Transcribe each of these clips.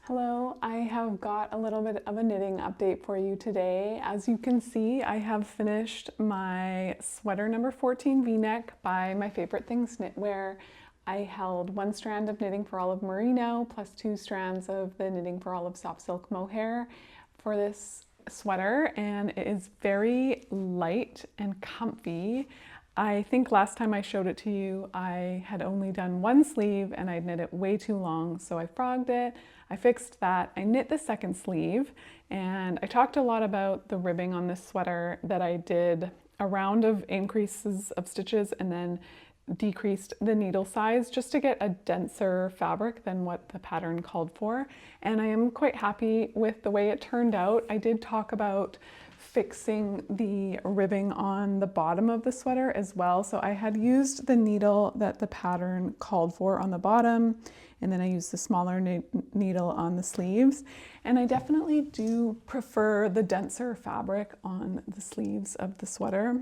Hello, I have got a little bit of a knitting update for you today. As you can see, I have finished my sweater number 14 V-neck by My Favorite Things Knitwear. I held one strand of knitting for all of merino plus 2 strands of the knitting for all of soft silk mohair for this sweater, and it is very light and comfy. I think last time I showed it to you, I had only done one sleeve and I'd knit it way too long, so I frogged it. I fixed that. I knit the second sleeve, and I talked a lot about the ribbing on this sweater, that I did a round of increases of stitches and then decreased the needle size just to get a denser fabric than what the pattern called for. And I am quite happy with the way it turned out. I did talk about fixing the ribbing on the bottom of the sweater as well. So I had used the needle that the pattern called for on the bottom, and then I used the smaller needle on the sleeves. And I definitely do prefer the denser fabric on the sleeves of the sweater.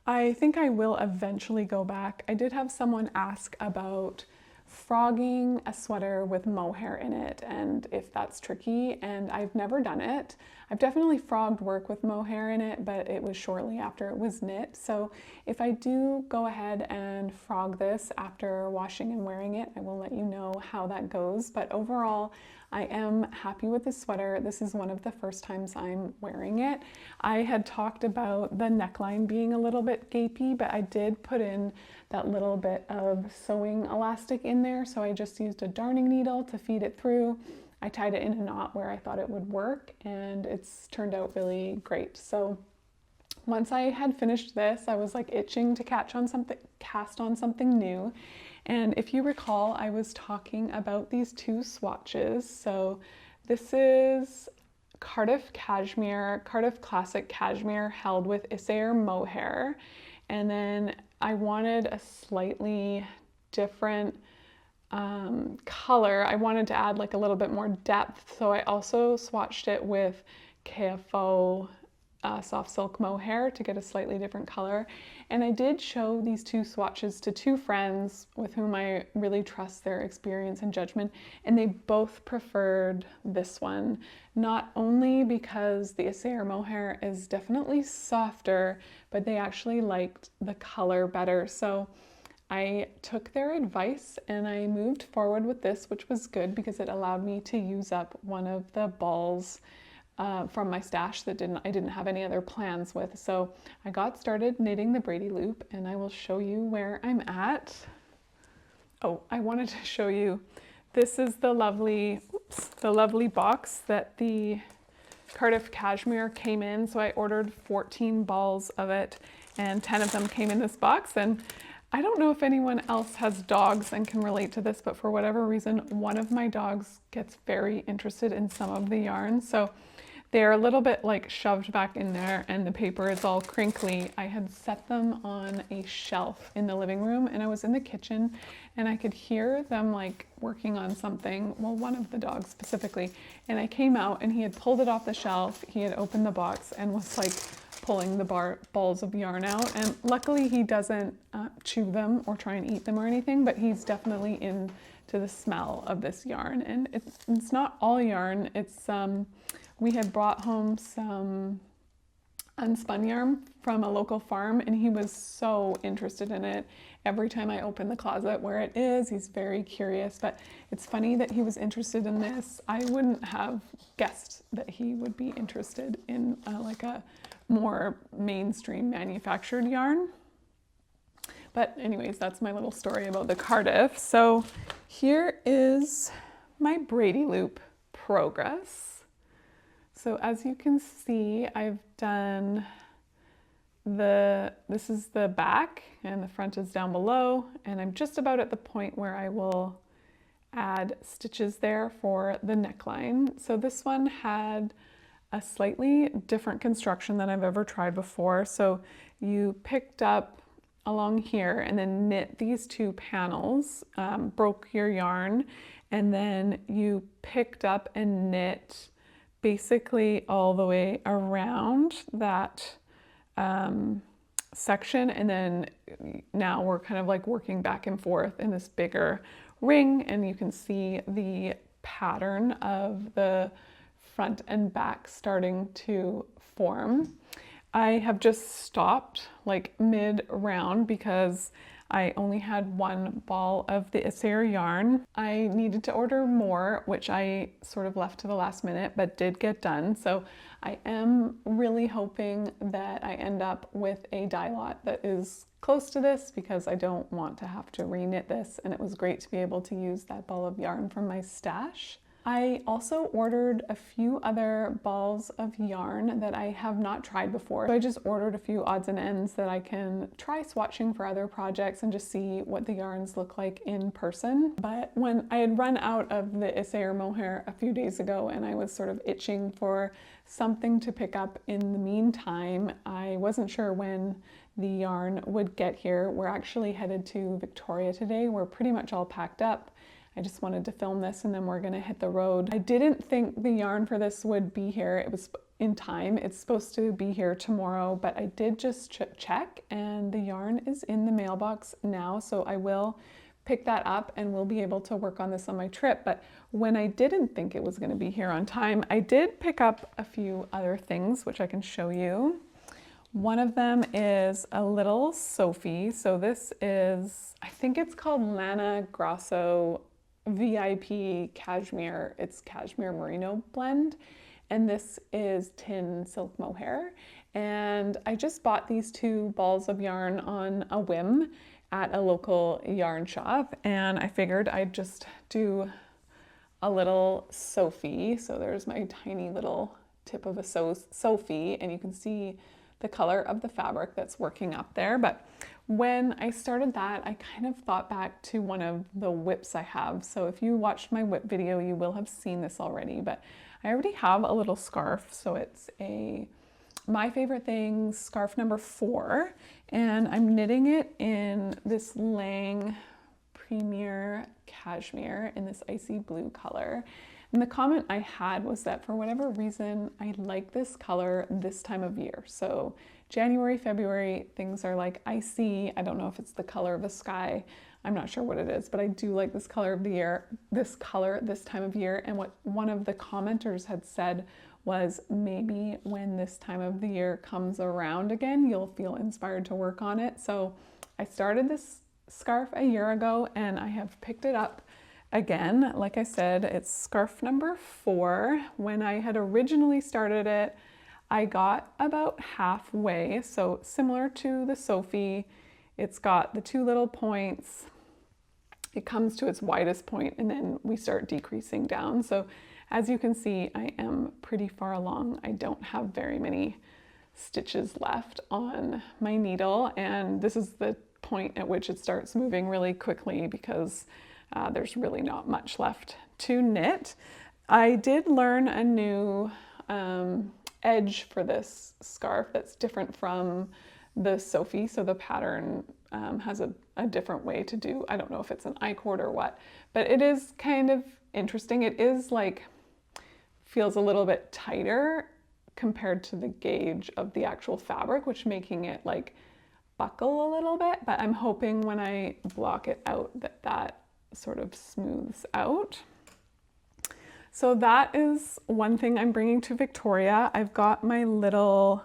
I think I will eventually go back. I did have someone ask about frogging a sweater with mohair in it and if that's tricky, and I've never done it. I've definitely frogged work with mohair in it, but it was shortly after it was knit. So if I do go ahead and frog this after washing and wearing it, I will let you know how that goes. But overall, I am happy with this sweater. This is one of the first times I'm wearing it. I had talked about the neckline being a little bit gapey, but I did put in that little bit of sewing elastic in there. So I just used a darning needle to feed it through. I tied it in a knot where I thought it would work, and it's turned out really great. So once I had finished this, I was like itching to cast on something new. And if you recall, I was talking about these two swatches. So this is Cardiff Cashmere, Cardiff Classic Cashmere held with Issair mohair. And then I wanted a slightly different color. I wanted to add like a little bit more depth. So I also swatched it with KFO soft silk mohair to get a slightly different color. And I did show these two swatches to two friends with whom I really trust their experience and judgment, and they both preferred this one, not only because the Issair mohair is definitely softer, but they actually liked the color better. So I took their advice and I moved forward with this, which was good because it allowed me to use up one of the balls from my stash that I didn't have any other plans with. So I got started knitting the Brady loop, and I will show you where I'm at. Oh, I wanted to show you, this is the lovely box that the Cardiff Cashmere came in. So I ordered 14 balls of it, and 10 of them came in this box. And I don't know if anyone else has dogs and can relate to this, but for whatever reason, one of my dogs gets very interested in some of the yarns. So they're a little bit like shoved back in there and the paper is all crinkly. I had set them on a shelf in the living room, and I was in the kitchen and I could hear them like working on something. Well, one of the dogs specifically. And I came out and he had pulled it off the shelf. He had opened the box and was like pulling the balls of yarn out. And luckily he doesn't chew them or try and eat them or anything, but he's definitely into the smell of this yarn. And it's not all yarn. It's we had brought home some unspun yarn from a local farm, and he was so interested in it. Every time I open the closet where it is, he's very curious. But it's funny that he was interested in this. I wouldn't have guessed that he would be interested in like a more mainstream manufactured yarn. But anyways, that's my little story about the Cardiff. So here is my Brady loop progress. So as you can see, I've done this is the back and the front is down below, and I'm just about at the point where I will add stitches there for the neckline. So this one had a slightly different construction than I've ever tried before. So you picked up along here and then knit these two panels, broke your yarn, and then you picked up and knit basically all the way around that section, and then now we're kind of like working back and forth in this bigger ring, and you can see the pattern of the front and back starting to form. I have just stopped like mid-round because I only had one ball of the Issair yarn. I needed to order more, which I sort of left to the last minute, but did get done. So I am really hoping that I end up with a dye lot that is close to this because I don't want to have to re-knit this, and it was great to be able to use that ball of yarn from my stash. I also ordered a few other balls of yarn that I have not tried before. So I just ordered a few odds and ends that I can try swatching for other projects and just see what the yarns look like in person. But when I had run out of the Issair mohair a few days ago and I was sort of itching for something to pick up in the meantime, I wasn't sure when the yarn would get here. We're actually headed to Victoria today. We're pretty much all packed up. I just wanted to film this and then we're gonna hit the road. I didn't think the yarn for this would be here. It was in time. It's supposed to be here tomorrow, but I did just check and the yarn is in the mailbox now. So I will pick that up and we'll be able to work on this on my trip. But when I didn't think it was gonna be here on time, I did pick up a few other things, which I can show you. One of them is a little Sophie. So this is, I think it's called Lana Grosso VIP cashmere. It's cashmere merino blend, and this is tin silk mohair. And I just bought these two balls of yarn on a whim at a local yarn shop, and I figured I'd just do a little Sophie. So there's my tiny little tip of a Sophie, and you can see the color of the fabric that's working up there. But when I started that, I kind of thought back to one of the whips I have. So if you watched my whip video, you will have seen this already, but I already have a little scarf. So it's a My Favorite Things scarf number 4, and I'm knitting it in this Lang Premier Cashmere in this icy blue color. And the comment I had was that for whatever reason, I like this color this time of year. So January, February, things are like icy. I don't know if it's the color of the sky. I'm not sure what it is, but I do like this color of the year, this color this time of year. And what one of the commenters had said was maybe when this time of the year comes around again, you'll feel inspired to work on it. So I started this scarf a year ago and I have picked it up again. Like I said, it's scarf number 4. When I had originally started it, I got about halfway. So similar to the Sophie, it's got the 2 little points. It comes to its widest point and then we start decreasing down. So as you can see, I am pretty far along. I don't have very many stitches left on my needle, and this is the point at which it starts moving really quickly because there's really not much left to knit. I did learn a new edge for this scarf that's different from the Sophie. So the pattern has a different way to do, I don't know if it's an I-cord or what, but it is kind of interesting. It is like, feels a little bit tighter compared to the gauge of the actual fabric, which making it like buckle a little bit, but I'm hoping when I block it out that that sort of smooths out. So that is one thing I'm bringing to Victoria. I've got my little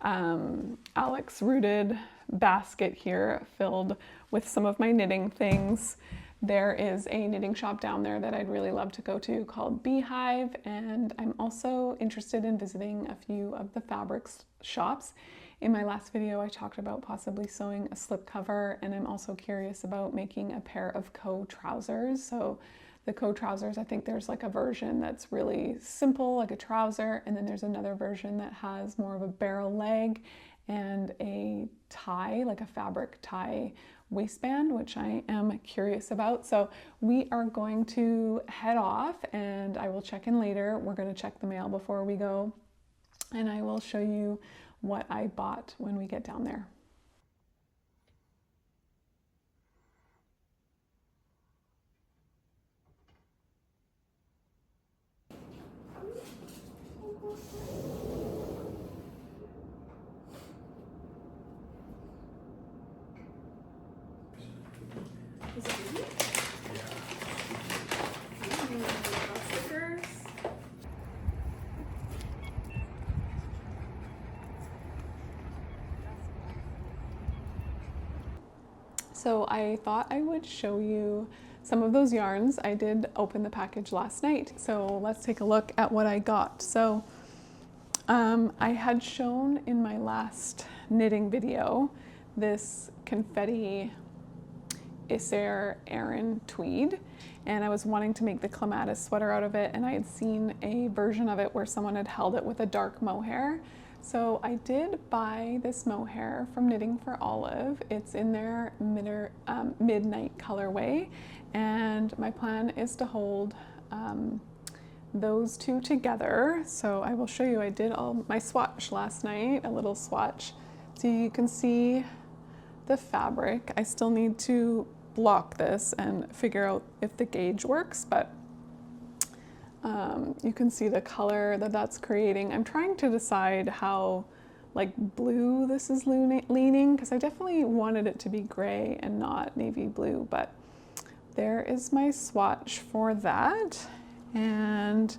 Alex rooted basket here filled with some of my knitting things. There is a knitting shop down there that I'd really love to go to called Beehive, and I'm also interested in visiting a few of the fabrics shops. In my last video, I talked about possibly sewing a slipcover, and I'm also curious about making a pair of Co trousers. So the Co trousers, I think there's like a version that's really simple, like a trouser, and then there's another version that has more of a barrel leg and a tie, like a fabric tie waistband, which I am curious about. So we are going to head off and I will check in later. We're going to check the mail before we go, and I will show you what I bought when we get down there. So I thought I would show you some of those yarns. I did open the package last night, so let's take a look at what I got. So I had shown in my last knitting video this confetti Issair Aran tweed, and I was wanting to make the clematis sweater out of it, and I had seen a version of it where someone had held it with a dark mohair. So I did buy this mohair from Knitting for Olive. It's in their midnight colorway, and my plan is to hold those two together. So I will show you, I did all my swatch last night, a little swatch, so you can see the fabric. I still need to block this and figure out if the gauge works, but you can see the color that that's creating. I'm trying to decide how like blue this is leaning, because I definitely wanted it to be gray and not navy blue, but there is my swatch for that. And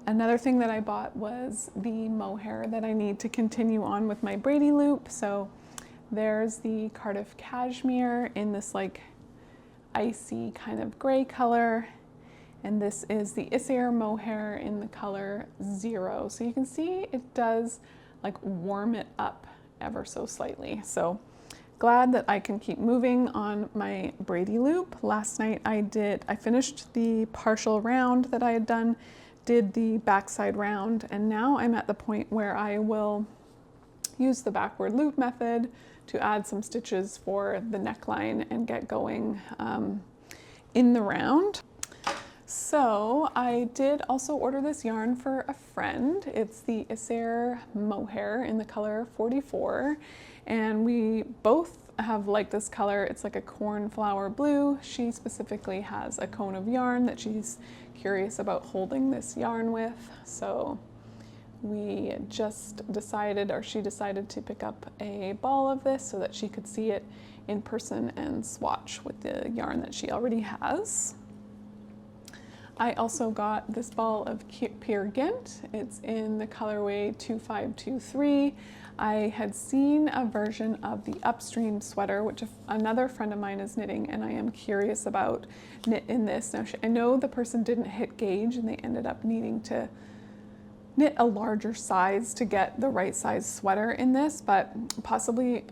another thing that I bought was the mohair that I need to continue on with my Brady loop. So there's the Cardiff Cashmere in this like icy kind of gray color. And this is the Issair mohair in the color 0. So you can see it does like warm it up ever so slightly. So glad that I can keep moving on my Brady loop. Last night I finished the partial round that I had done, did the backside round, and now I'm at the point where I will use the backward loop method to add some stitches for the neckline and get going in the round. So I did also order this yarn for a friend. It's the Issair mohair in the color 44, and we both have liked this color. It's like a cornflower blue. She specifically has a cone of yarn that she's curious about holding this yarn with, so we just decided, or she decided, to pick up a ball of this so that she could see it in person and swatch with the yarn that she already has. I also got this ball of Peer Gynt. It's in the colorway 2523. I had seen a version of the Upstream sweater, which another friend of mine is knitting, and I am curious about knit in this. Now, I know the person didn't hit gauge and they ended up needing to knit a larger size to get the right size sweater in this, but possibly,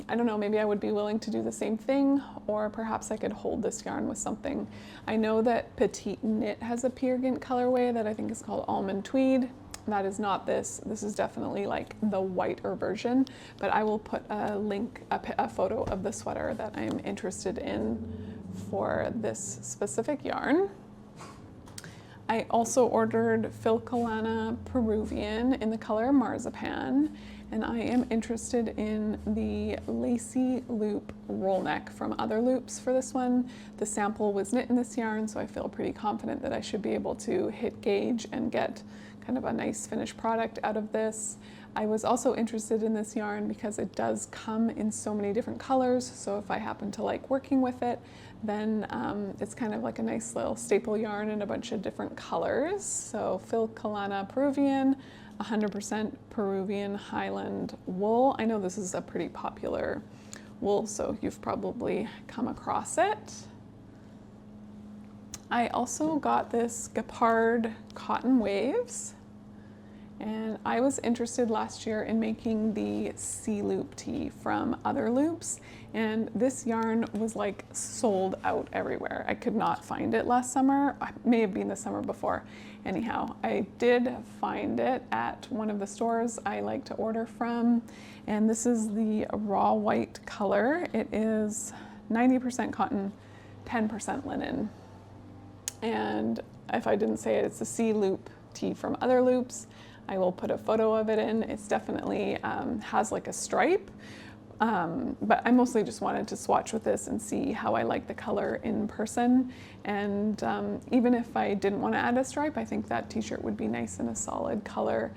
I don't know, maybe I would be willing to do the same thing, or perhaps I could hold this yarn with something. I know that Petite Knit has a Peer Gynt colorway that I think is called Almond Tweed. That is not this. This is definitely like the whiter version, but I will put a link, a photo of the sweater that I'm interested in for this specific yarn. I also ordered Filcolana Peruvian in the color Marzipan, and I am interested in the lacy loop roll neck from Other Loops for this one. The sample was knit in this yarn, so I feel pretty confident that I should be able to hit gauge and get kind of a nice finished product out of this. I was also interested in this yarn because it does come in so many different colors, so if I happen to like working with it, then it's kind of like a nice little staple yarn in a bunch of different colors. So Filcolana Peruvian, 100% Peruvian Highland wool. I know this is a pretty popular wool, so you've probably come across it. I also got this Gepard Cotton Waves, and I was interested last year in making the Sea Loop tee from Other Loops, and this yarn was like sold out everywhere. I could not find it last summer. It may have been the summer before. Anyhow, I did find it at one of the stores I like to order from, and this is the raw white color. It is 90% cotton, 10% linen. And if I didn't say it, it's a Sea Loop tee from Other Loops. I will put a photo of it in. It's definitely has like a stripe, but I mostly just wanted to swatch with this and see how I like the color in person. And even if I didn't want to add a stripe, I think that t-shirt would be nice in a solid color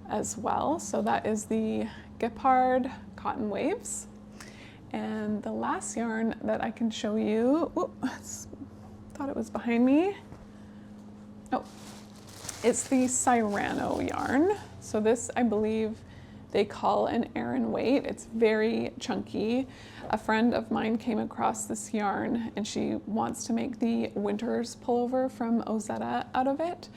as well. So that is the Gepard Cotton Waves. And the last yarn that I can show you, thought it was behind me. Oh, it's the Cyrano yarn. So this, I believe, they call an Aran weight. It's very chunky. A friend of mine came across this yarn and she wants to make the winter's pullover from Ozetta out of it.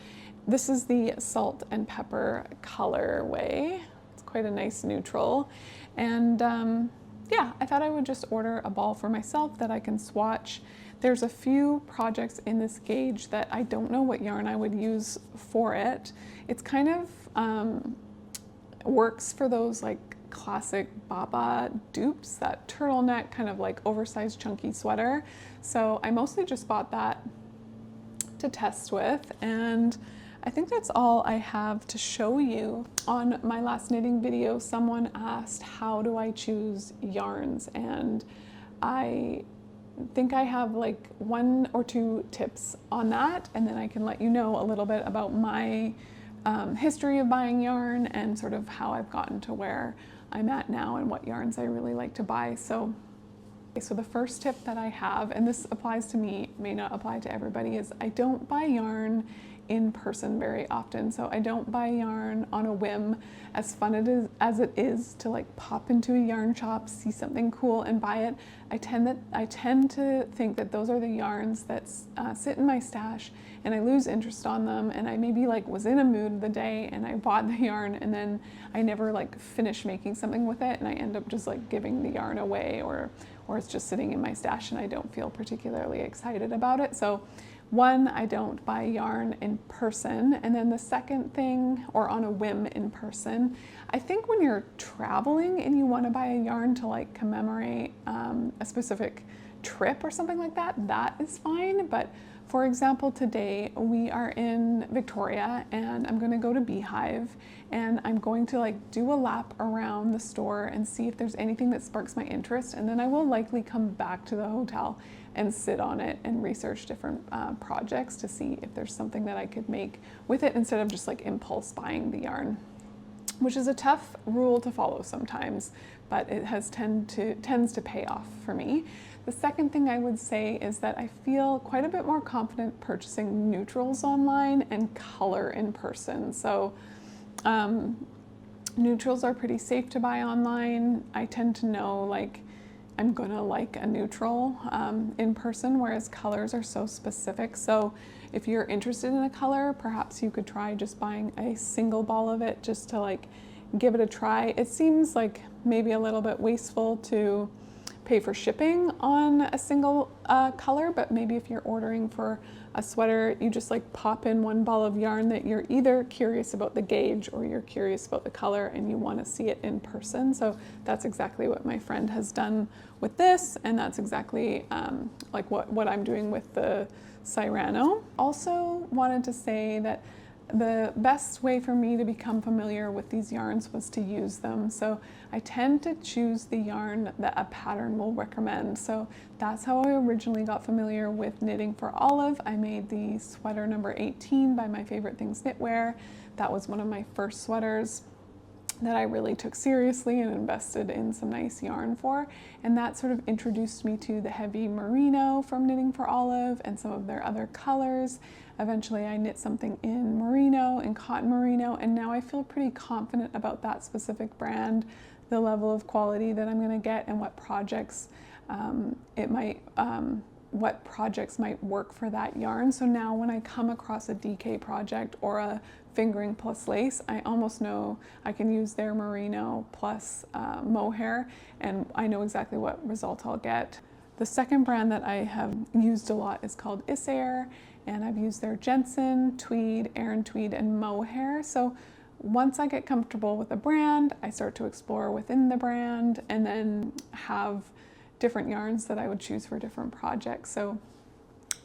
This is the salt and pepper colorway. It's quite a nice neutral. And yeah, I thought I would just order a ball for myself that I can swatch. There's a few projects in this gauge that I don't know what yarn I would use for it. It's kind of works for those like classic Baba dupes, that turtleneck kind of like oversized chunky sweater. So I mostly just bought that to test with, and I think that's all I have to show you. On my last knitting video, someone asked, how do I choose yarns? And I think I have like 1 or 2 tips on that, and then I can let you know a little bit about my history of buying yarn and sort of how I've gotten to where I'm at now and what yarns I really like to buy. So the first tip that I have, and this applies to me, may not apply to everybody, is I don't buy yarn in person very often. So I don't buy yarn on a whim. As fun as it is to like pop into a yarn shop, see something cool and buy it, I tend to think that those are the yarns that sit in my stash and I lose interest on them, and I maybe like was in a mood the day and I bought the yarn and then I never like finish making something with it, and I end up just like giving the yarn away, or it's just sitting in my stash and I don't feel particularly excited about it. So one, I don't buy yarn in person. And then the second thing, or on a whim in person, I think when you're traveling and you want to buy a yarn to like commemorate a specific trip or something like that, that is fine. But for example, today we are in Victoria and I'm going to go to Beehive, and I'm going to like do a lap around the store and see if there's anything that sparks my interest, and then I will likely come back to the hotel and sit on it and research different projects to see if there's something that I could make with it instead of just like impulse buying the yarn, which is a tough rule to follow sometimes, but it tends to pay off for me. The second thing I would say is that I feel quite a bit more confident purchasing neutrals online and color in person. So neutrals are pretty safe to buy online. I tend to know like I'm gonna like a neutral in person, whereas colors are so specific. So if you're interested in a color, perhaps you could try just buying a single ball of it just to like give it a try. It seems like maybe a little bit wasteful to pay for shipping on a single color, but maybe if you're ordering for a sweater, you just like pop in 1 ball of yarn that you're either curious about the gauge or you're curious about the color and you want to see it in person. So that's exactly what my friend has done with this, and that's exactly like what I'm doing with the Cyrano. Also wanted to say that the best way for me to become familiar with these yarns was to use them. So I tend to choose the yarn that a pattern will recommend. So that's how I originally got familiar with knitting for Olive. I made the sweater number 18 by My Favorite Things Knitwear. That was one of my first sweaters that I really took seriously and invested in some nice yarn for. And that sort of introduced me to the heavy merino from Knitting for Olive and some of their other colors. Eventually I knit something in merino and cotton merino, and now I feel pretty confident about that specific brand, the level of quality that I'm gonna get, and what projects what projects might work for that yarn. So now when I come across a DK project or a fingering plus lace, I almost know I can use their merino plus mohair, and I know exactly what result I'll get. The second brand that I have used a lot is called Isair, and I've used their Jensen, Tweed, Aran Tweed, and mohair. So once I get comfortable with a brand, I start to explore within the brand and then have different yarns that I would choose for different projects. So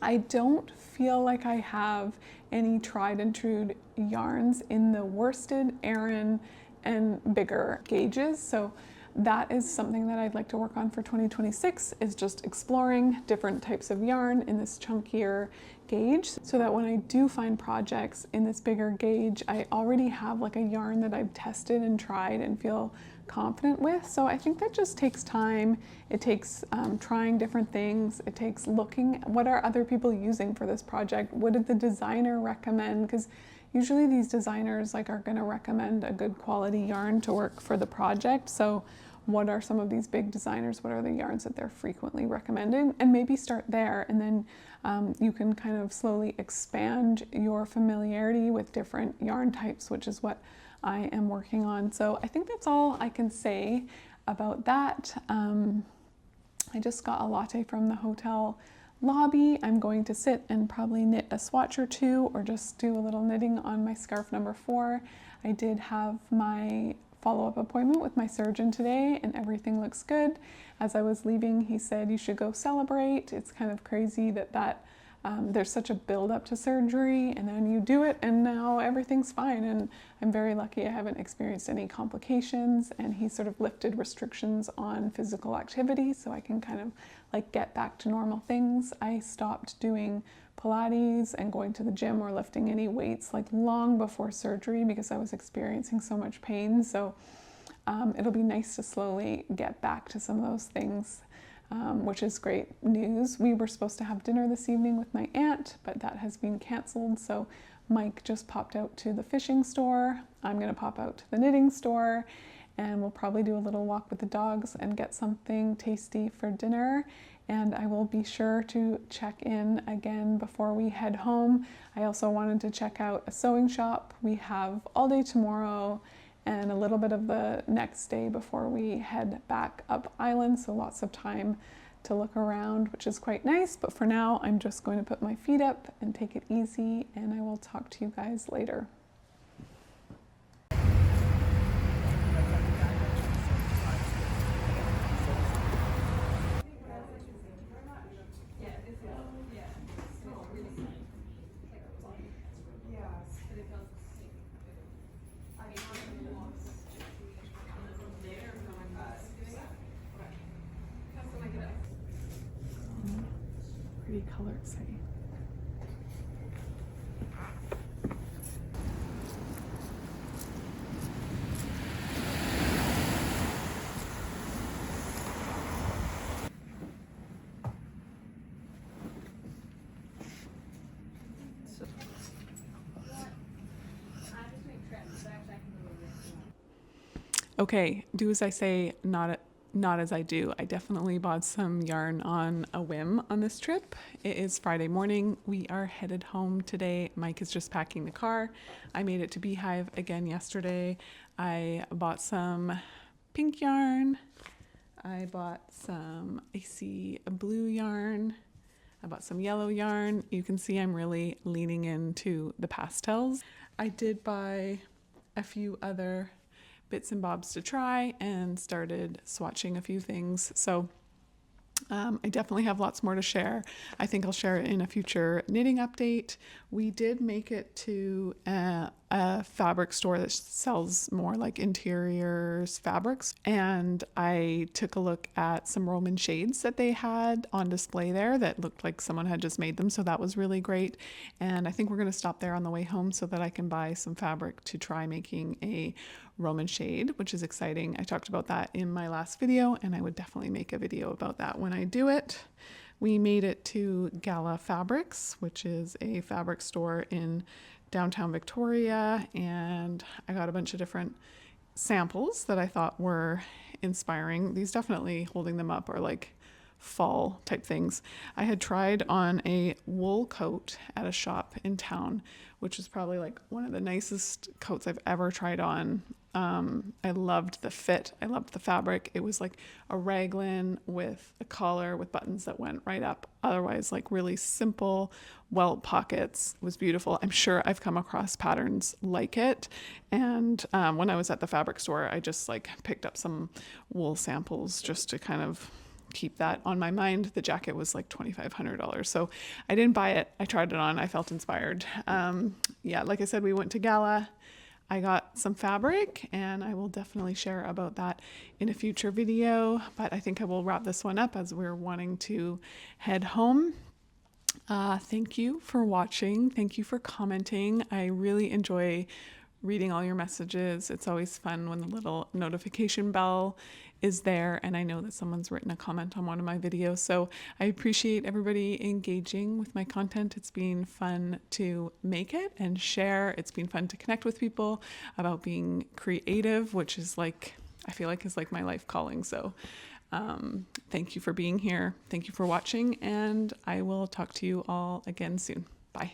I don't feel like I have any tried and true yarns in the worsted, Aran, and bigger gauges. So that is something that I'd like to work on for 2026, is just exploring different types of yarn in this chunkier gauge, so that when I do find projects in this bigger gauge, I already have like a yarn that I've tested and tried and feel confident with. So I think that just takes time. It takes trying different things. It takes looking at what are other people using for this project. What did the designer recommend? Because usually these designers like are going to recommend a good quality yarn to work for the project. So what are some of these big designers? What are the yarns that they're frequently recommending? And maybe start there, and then you can kind of slowly expand your familiarity with different yarn types, which is what I am working on. So I think that's all I can say about that. I just got a latte from the hotel lobby. I'm going to sit and probably knit a swatch or two, or just do a little knitting on my scarf number 4. I did have my follow-up appointment with my surgeon today, and everything looks good. As I was leaving, he said you should go celebrate. It's kind of crazy that there's such a build up to surgery, and then you do it and now everything's fine. And I'm very lucky I haven't experienced any complications, and he sort of lifted restrictions on physical activity so I can kind of like get back to normal things. I stopped doing Pilates and going to the gym or lifting any weights like long before surgery because I was experiencing so much pain. So it'll be nice to slowly get back to some of those things, which is great news. We were supposed to have dinner this evening with my aunt, but that has been canceled. So Mike just popped out to the fishing store. I'm going to pop out to the knitting store, and we'll probably do a little walk with the dogs and get something tasty for dinner. And I will be sure to check in again before we head home. I also wanted to check out a sewing shop. We have all day tomorrow and a little bit of the next day before we head back up island, so lots of time to look around, which is quite nice. But for now, I'm just going to put my feet up and take it easy, and I will talk to you guys later. Pretty color exciting. Okay, do as I say, not as I do. I definitely bought some yarn on a whim on this trip. It is Friday morning. We are headed home today. Mike is just packing the car. I made it to Beehive again yesterday. I bought some pink yarn. I bought some icy blue yarn. I bought some yellow yarn. You can see I'm really leaning into the pastels. I did buy a few other bits and bobs to try and started swatching a few things. So I definitely have lots more to share. I think I'll share it in a future knitting update. We did make it to a fabric store that sells more like interiors fabrics, and I took a look at some Roman shades that they had on display there that looked like someone had just made them, so that was really great. And I think we're going to stop there on the way home so that I can buy some fabric to try making a Roman shade, which is exciting. I talked about that in my last video, and I would definitely make a video about that when I do it. We made it to Gala Fabrics, which is a fabric store in downtown Victoria, and I got a bunch of different samples that I thought were inspiring. These definitely, holding them up, are like fall type things. I had tried on a wool coat at a shop in town, which is probably like one of the nicest coats I've ever tried on. I loved the fit. I loved the fabric. It was like a raglan with a collar with buttons that went right up. Otherwise, like really simple welt pockets. It was beautiful. I'm sure I've come across patterns like it. And when I was at the fabric store, I just like picked up some wool samples just to kind of keep that on my mind. The jacket was like $2,500. So I didn't buy it. I tried it on. I felt inspired. Yeah, like I said, we went to Gala. I got some fabric, and I will definitely share about that in a future video, but I think I will wrap this one up as we're wanting to head home. Thank you for watching. Thank you for commenting. I really enjoy reading all your messages. It's always fun when the little notification bell is there and I know that someone's written a comment on one of my videos. So I appreciate everybody engaging with my content. It's been fun to make it and share. It's been fun to connect with people about being creative, which is like, I feel like is like my life calling. So thank you for being here. Thank you for watching, and I will talk to you all again soon. Bye.